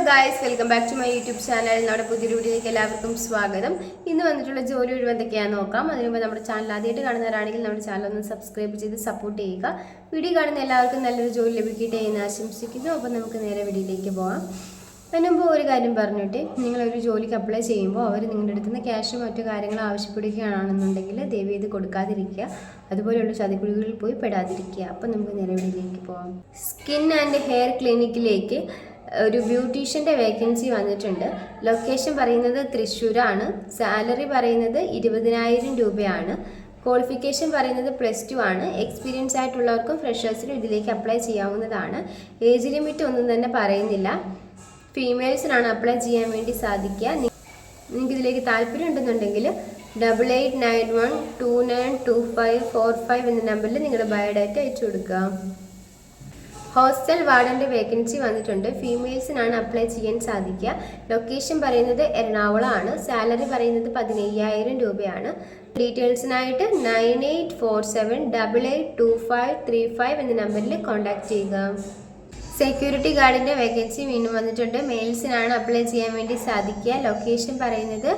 Guys, welcome back to my YouTube channel. നമ്മുടെ പുതിയൊരു വീഡിയോയിലേക്ക് എല്ലാവർക്കും സ്വാഗതം. ഇന്ന് വന്നിട്ടുള്ള ജോലി ഒഴിവ് എന്തൊക്കെയാണെന്ന് നോക്കാം. അതിന് മുമ്പ് നമ്മുടെ ചാനൽ ആദ്യമായിട്ട് കാണുന്നവരാണെങ്കിൽ നമ്മുടെ ചാനൽ ഒന്ന് സബ്സ്ക്രൈബ് ചെയ്ത് സപ്പോർട്ട് ചെയ്യുക. വീഡിയോ കാണുന്ന എല്ലാവർക്കും നല്ലൊരു ജോലി ലഭിക്കട്ടെ എന്ന് ആശംസിക്കുന്നു. അപ്പോൾ നമുക്ക് നേരെ വീഡിയോയിലേക്ക് പോകാം. അതിന് മുമ്പ് ഒരു കാര്യം പറഞ്ഞിട്ട്, നിങ്ങളൊരു ജോലിക്ക് അപ്ലൈ ചെയ്യുമ്പോൾ അവർ നിങ്ങളുടെ അടുത്ത് നിന്ന് ക്യാഷും മറ്റു കാര്യങ്ങളും ആവശ്യപ്പെടുകയാണെന്നുണ്ടെങ്കിൽ ദയവ് ചെയ്ത് കൊടുക്കാതിരിക്കുക. അതുപോലെയുള്ള ചതിക്കുഴികളിൽ പോയി പെടാതിരിക്കുക. അപ്പം നമുക്ക് നേരെ വീഡിയോയിലേക്ക് പോകാം. സ്കിൻ ആൻഡ് ഹെയർ ക്ലിനിക്കിലേക്ക് ഒരു ബ്യൂട്ടീഷ്യൻ്റെ വേക്കൻസി വന്നിട്ടുണ്ട്. ലൊക്കേഷൻ പറയുന്നത് തൃശ്ശൂരാണ്. സാലറി പറയുന്നത് 20,000 രൂപയാണ്. ക്വാളിഫിക്കേഷൻ പറയുന്നത് +2 ആണ്. എക്സ്പീരിയൻസ് ആയിട്ടുള്ളവർക്കും ഫ്രഷേഴ്സിനും ഇതിലേക്ക് അപ്ലൈ ചെയ്യാവുന്നതാണ്. ഏജ് ലിമിറ്റ് ഒന്നും തന്നെ പറയുന്നില്ല. ഫീമെയിൽസിനാണ് അപ്ലൈ ചെയ്യാൻ വേണ്ടി സാധിക്കുക. നിങ്ങൾക്ക് ഇതിലേക്ക് താല്പര്യം ഉണ്ടെന്നുണ്ടെങ്കിൽ 8891292545 എന്ന നമ്പറിൽ നിങ്ങളുടെ ബയോഡാറ്റ അയച്ചു കൊടുക്കുക. ഹോസ്റ്റൽ വാർഡൻ്റെ വേക്കൻസി വന്നിട്ടുണ്ട്. ഫീമെയിൽസിനാണ് അപ്ലൈ ചെയ്യാൻ സാധിക്കുക. ലൊക്കേഷൻ പറയുന്നത് എറണാകുളമാണ്. സാലറി പറയുന്നത് 15,000 രൂപയാണ്. ഡീറ്റെയിൽസിനായിട്ട് 9847882535 എന്ന നമ്പറിൽ കോൺടാക്ട് ചെയ്യുക. സെക്യൂരിറ്റി ഗാർഡിൻ്റെ വേക്കൻസി വീണ്ടും വന്നിട്ടുണ്ട്. മെയിൽസിനാണ് അപ്ലൈ ചെയ്യാൻ വേണ്ടി സാധിക്കുക. ലൊക്കേഷൻ പറയുന്നത്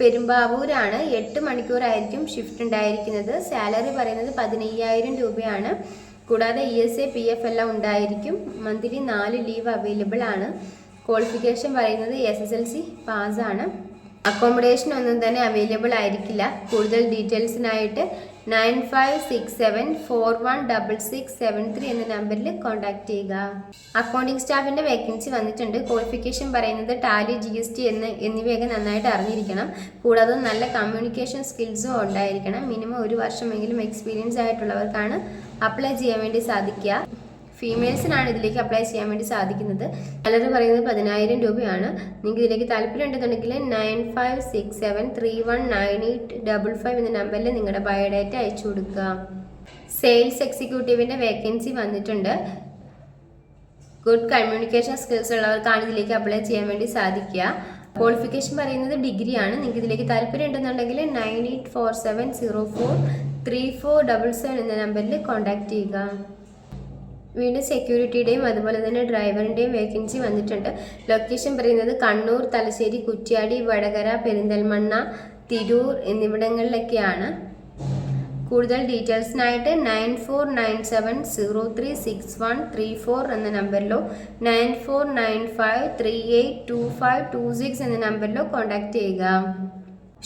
പെരുമ്പാവൂരാണ്. 8 മണിക്കൂറായിരിക്കും ഷിഫ്റ്റ് ഉണ്ടായിരിക്കുന്നത്. സാലറി പറയുന്നത് 15,000 രൂപയാണ്. കൂടാതെ ESA PF എല്ലാം ഉണ്ടായിരിക്കും. മന്ത്ലി 4 ലീവ് അവൈലബിൾ ആണ്. ക്വാളിഫിക്കേഷൻ പറയുന്നത് SSLC പാസ്സാണ്. അക്കോമഡേഷൻ ഒന്നും തന്നെ അവൈലബിൾ ആയിരിക്കില്ല. കൂടുതൽ ഡീറ്റെയിൽസിനായിട്ട് 9567416673 എന്ന നമ്പറിൽ കോൺടാക്ട് ചെയ്യുക. അക്കൗണ്ടിംഗ് സ്റ്റാഫിൻ്റെ വേക്കൻസി വന്നിട്ടുണ്ട്. ക്വാളിഫിക്കേഷൻ പറയുന്നത് ടാലി GST എന്നിവയൊക്കെ നന്നായിട്ട് അറിഞ്ഞിരിക്കണം. കൂടാതെ നല്ല കമ്മ്യൂണിക്കേഷൻ സ്കിൽസും ഉണ്ടായിരിക്കണം. മിനിമം 1 വർഷമെങ്കിലും എക്സ്പീരിയൻസ് ആയിട്ടുള്ളവർക്കാണ് അപ്ലൈ ചെയ്യാൻ വേണ്ടി സാധിക്കുക. ഫീമെയിൽസിനാണ് ഇതിലേക്ക് അപ്ലൈ ചെയ്യാൻ വേണ്ടി സാധിക്കുന്നത്. സാലറി പറയുന്നത് 10,000 രൂപയാണ്. നിങ്ങൾക്ക് ഇതിലേക്ക് താല്പര്യം ഉണ്ടെന്നുണ്ടെങ്കിൽ 9567319855 എന്ന നമ്പറിൽ നിങ്ങളുടെ ബയോഡാറ്റ അയച്ചു കൊടുക്കുക. സെയിൽസ് എക്സിക്യൂട്ടീവിൻ്റെ വേക്കൻസി വന്നിട്ടുണ്ട്. ഗുഡ് കമ്മ്യൂണിക്കേഷൻ സ്കിൽസ് ഉള്ളവർക്കാണ് ഇതിലേക്ക് അപ്ലൈ ചെയ്യാൻ വേണ്ടി സാധിക്കുക. ക്വാളിഫിക്കേഷൻ പറയുന്നത് ഡിഗ്രിയാണ്. നിങ്ങൾക്ക് ഇതിലേക്ക് താല്പര്യം ഉണ്ടെന്നുണ്ടെങ്കിൽ 9847043477 എന്ന നമ്പറിൽ കോൺടാക്ട് ചെയ്യുക. വീണ്ടും സെക്യൂരിറ്റിയുടെയും അതുപോലെ തന്നെ ഡ്രൈവറിൻ്റെയും വേക്കൻസി വന്നിട്ടുണ്ട്. ലൊക്കേഷൻ പറയുന്നത് കണ്ണൂർ, തലശ്ശേരി, കുറ്റ്യാടി, വടകര, പെരിന്തൽമണ്ണ, തിരൂർ എന്നിവിടങ്ങളിലൊക്കെയാണ്. കൂടുതൽ ഡീറ്റെയിൽസിനായിട്ട് 9497036134 എന്ന നമ്പറിലോ 9495382526 എന്ന നമ്പറിലോ കോൺടാക്ട് ചെയ്യുക.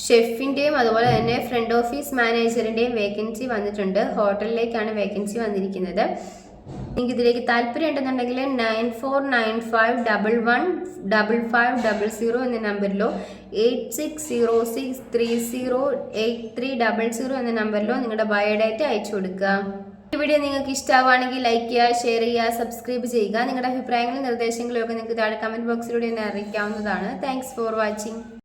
ഷെഫിൻ്റെയും അതുപോലെ തന്നെ ഫ്രണ്ട് ഓഫീസ് മാനേജറിൻ്റെയും വേക്കൻസി വന്നിട്ടുണ്ട്. ഹോട്ടലിലേക്കാണ് വേക്കൻസി വന്നിരിക്കുന്നത്. നിങ്ങൾക്ക് ഇതിലേക്ക് താല്പര്യം ഉണ്ടെന്നുണ്ടെങ്കിൽ 9495115500 എന്ന നമ്പറിലോ 8606308300 എന്ന നമ്പറിലോ നിങ്ങളുടെ ബയോഡാറ്റ അയച്ചു കൊടുക്കുക. ഈ വീഡിയോ നിങ്ങൾക്ക് ഇഷ്ടമാവുകയാണെങ്കിൽ ലൈക്ക് ചെയ്യുക, ഷെയർ ചെയ്യുക, സബ്സ്ക്രൈബ് ചെയ്യുക. നിങ്ങളുടെ അഭിപ്രായങ്ങളും നിർദ്ദേശങ്ങളും ഒക്കെ നിങ്ങൾക്ക് താഴെ കമൻറ്റ് ബോക്സിലൂടെ എന്നെ അറിയിക്കാവുന്നതാണ്. Thanks for watching.